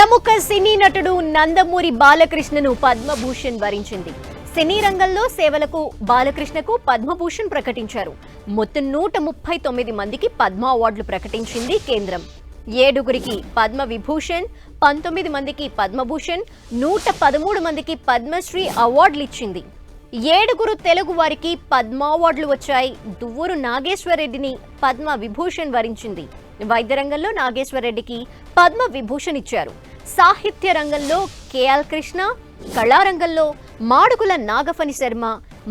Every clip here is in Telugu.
ప్రముఖ సినీ నటుడు నందమూరి బాలకృష్ణను పద్మభూషణ్ వరించింది. సినీ రంగంలో సేవలకు బాలకృష్ణకు పద్మభూషణ్ ప్రకటించారు. మొత్తం 139 మందికి పద్మ అవార్డులు ప్రకటించింది కేంద్రం. 7గురికి పద్మ విభూషణ్, 19 మందికి పద్మభూషణ్, 113 మందికి పద్మశ్రీ అవార్డులు ఇచ్చింది. 7గురు తెలుగు వారికి పద్మ అవార్డులు వచ్చాయి. దువ్వూరు నాగేశ్వరరెడ్డిని పద్మ విభూషణ్ వరించింది. వైద్య రంగంలో నాగేశ్వరరెడ్డికి పద్మ విభూషణ్ ఇచ్చారు. సాహిత్య రంగంలో కేఎల్ కృష్ణ, కళారంగంలో మాడుగుల నాగఫణి శర్మ,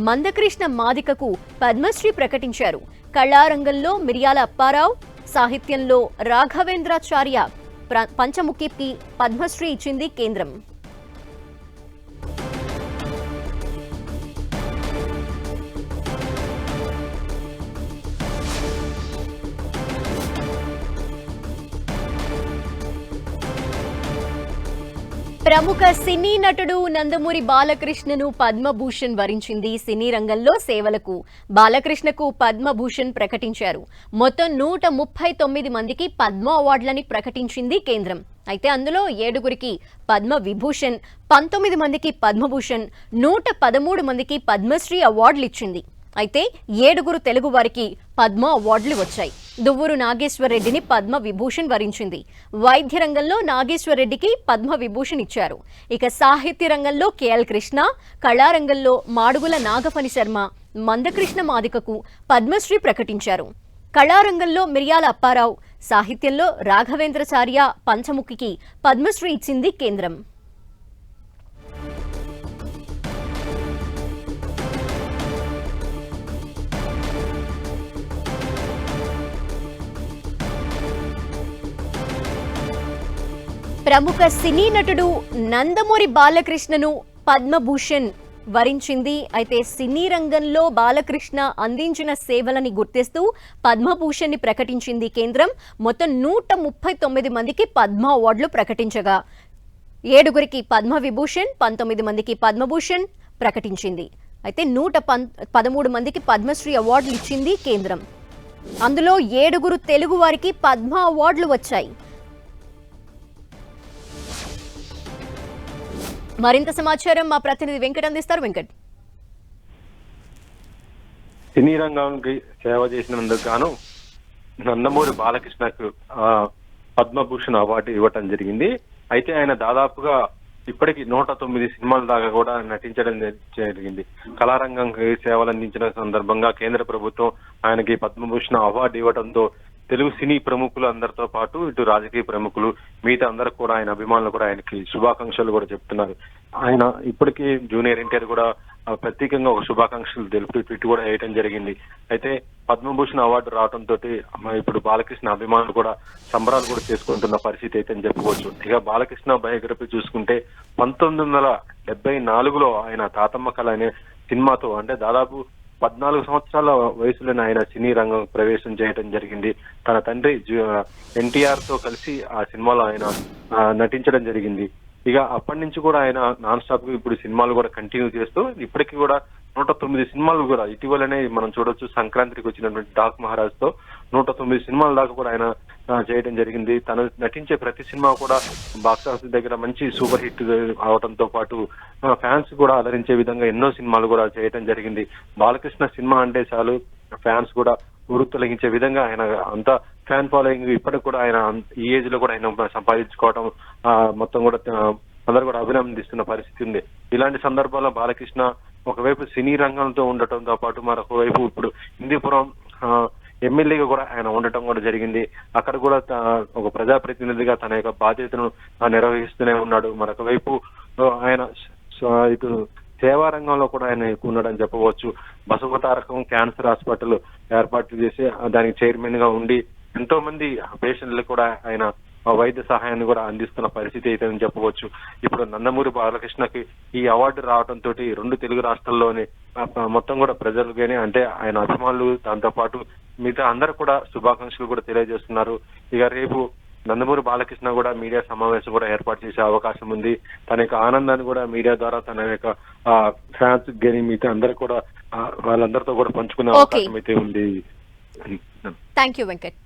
మందకృష్ణ మాదికకు పద్మశ్రీ ప్రకటించారు. కళారంగంలో మిరియాల అప్పారావు, సాహిత్యంలో రాఘవేంద్రాచార్య, పంచముఖికి పద్మశ్రీ ఇచ్చింది కేంద్రం. ప్రముఖ సినీ నటుడు నందమూరి బాలకృష్ణను పద్మభూషణ్ వరించింది. సినీ రంగంలో సేవలకు బాలకృష్ణకు పద్మభూషణ్ ప్రకటించారు. మొత్తం 139 మందికి పద్మ అవార్డులని ప్రకటించింది కేంద్రం. అయితే అందులో 7గురికి పద్మ విభూషణ్, 19 మందికి పద్మభూషణ్, 113 మందికి పద్మశ్రీ అవార్డులు ఇచ్చింది. అయితే 7గురు తెలుగు వారికి పద్మ అవార్డులు వచ్చాయి. దువ్వూరు నాగేశ్వరరెడ్డిని పద్మ విభూషణ్ వరించింది. వైద్య రంగంలో నాగేశ్వరరెడ్డికి పద్మ విభూషణ్ ఇచ్చారు. ఇక సాహిత్య రంగంలో కేఎల్ కృష్ణ, కళారంగంలో మాడుగుల నాగఫణి శర్మ, మందకృష్ణ మాదికకు పద్మశ్రీ ప్రకటించారు. కళారంగంలో మిరియాల అప్పారావు, సాహిత్యంలో రాఘవేంద్రాచార్య, పంచముఖికి పద్మశ్రీ ఇచ్చింది కేంద్రం. ప్రముఖ సినీ నటుడు నందమూరి బాలకృష్ణను పద్మభూషణ్ వరించింది. అయితే సినీ రంగంలో బాలకృష్ణ అందించిన సేవలని గుర్తిస్తూ పద్మభూషణ్ ని ప్రకటించింది కేంద్రం. మొత్తం 139 మందికి పద్మ అవార్డులు ప్రకటించగా 7గురికి పద్మ విభూషణ్, 19 మందికి పద్మభూషణ్ ప్రకటించింది. అయితే 113 మందికి పద్మశ్రీ అవార్డులు ఇచ్చింది కేంద్రం. అందులో 7గురు తెలుగు వారికి పద్మ అవార్డులు వచ్చాయి. మరింత సమాచారం మా ప్రతినిధి వెంకట్ అందిస్తారు. వెంకట్, సినీ రంగానికి సేవ చేసినందుకు గాను నందమూరి బాలకృష్ణకు పద్మభూషణ్ అవార్డు ఇవ్వటం జరిగింది. అయితే ఆయన దాదాపుగా ఇప్పటికి 109 సినిమాల దాకా కూడా నటించడం జరిగింది. కళారంగంకి సేవలు అందించిన సందర్భంగా కేంద్ర ప్రభుత్వం ఆయనకి పద్మభూషణ్ అవార్డు ఇవ్వడంతో తెలుగు సినీ ప్రముఖులు అందరితో పాటు ఇటు రాజకీయ ప్రముఖులు మిగతా అందరూ కూడా ఆయన అభిమానులు కూడా ఆయనకి శుభాకాంక్షలు కూడా చెప్తున్నారు. ఆయన ఇప్పటికీ జూనియర్ ఎన్టీఆర్ కూడా ప్రత్యేకంగా ఒక శుభాకాంక్షలు తెలుపుతూ ట్వీట్ కూడా వేయడం జరిగింది. అయితే పద్మభూషణ్ అవార్డు రావడంతో ఇప్పుడు బాలకృష్ణ అభిమానులు కూడా సంబరాలు కూడా చేసుకుంటున్న పరిస్థితి అయితే చెప్పుకోవచ్చు. ఇక బాలకృష్ణ బయోగ్రఫీ చూసుకుంటే 1974లో ఆయన తాతమ్మ కళ అనే సినిమాతో, అంటే దాదాపు 14 సంవత్సరాల వయసులోనే ఆయన సినీ రంగం ప్రవేశం చేయడం జరిగింది. తన తండ్రి ఎన్టీఆర్ తో కలిసి ఆ సినిమాలో ఆయన నటించడం జరిగింది. ఇక అప్పటి నుంచి కూడా ఆయన నాన్ స్టాప్ గా ఇప్పుడు సినిమాలు కూడా కంటిన్యూ చేస్తూ ఇప్పటికీ కూడా 109 సినిమాలు కూడా ఇటీవలనే మనం చూడొచ్చు. సంక్రాంతికి వచ్చినటువంటి డాక్ మహారాజ్ తో 109 సినిమాల దాకా కూడా ఆయన చేయడం జరిగింది. తను నటించే ప్రతి సినిమా కూడా బాక్సాఫీస్ దగ్గర మంచి సూపర్ హిట్ అవడంతో పాటు ఫ్యాన్స్ కూడా అలరించే విధంగా ఎన్నో సినిమాలు కూడా చేయడం జరిగింది. బాలకృష్ణ సినిమా అంటే చాలు ఫ్యాన్స్ కూడా ఉరుతొలగించే విధంగా ఆయన అంతా ఫ్యాన్ ఫాలోయింగ్ ఇప్పటికి కూడా ఆయన ఈ ఏజ్ లో కూడా ఆయన సంపాదించుకోవడం మొత్తం కూడా అందరూ కూడా అభినందిస్తున్న పరిస్థితి ఉంది. ఇలాంటి సందర్భాల్లో బాలకృష్ణ ఒకవైపు సినీ రంగంతో ఉండటంతో పాటు మరొక వైపు ఇప్పుడు హిందీపురం ఎమ్మెల్యేగా కూడా ఆయన ఉండటం కూడా జరిగింది. అక్కడ కూడా ఒక ప్రజాప్రతినిధిగా తన యొక్క బాధ్యతను నిర్వహిస్తూనే ఉన్నాడు. మరొక వైపు ఆయన ఇటు సేవా రంగంలో కూడా ఆయన ఎక్కువ ఉన్నాడని చెప్పవచ్చు. బసవతారకం క్యాన్సర్ హాస్పిటల్ ఏర్పాటు చేసి దానికి చైర్మన్ గా ఉండి ఎంతో మంది పేషెంట్లకు కూడా ఆయన వైద్య సహాయాన్ని కూడా అందిస్తున్న పరిస్థితి అయితే చెప్పవచ్చు. ఇప్పుడు నందమూరి బాలకృష్ణకి ఈ అవార్డు రావడంతో 2 తెలుగు రాష్ట్రాల్లోని మొత్తం కూడా ప్రజలు కానీ, అంటే ఆయన అభిమానులు, దాంతో పాటు మిగతా అందరూ కూడా శుభాకాంక్షలు కూడా తెలియజేస్తున్నారు. ఇక రేపు నందమూరి బాలకృష్ణ కూడా మీడియా సమావేశం కూడా ఏర్పాటు చేసే అవకాశం ఉంది. తన యొక్క ఆనందాన్ని కూడా మీడియా ద్వారా తన యొక్క ఫ్యాన్స్ కానీ మిగతా అందరూ కూడా వాళ్ళందరితో కూడా పంచుకునే అవకాశం అయితే ఉంది. Thank you Venkat.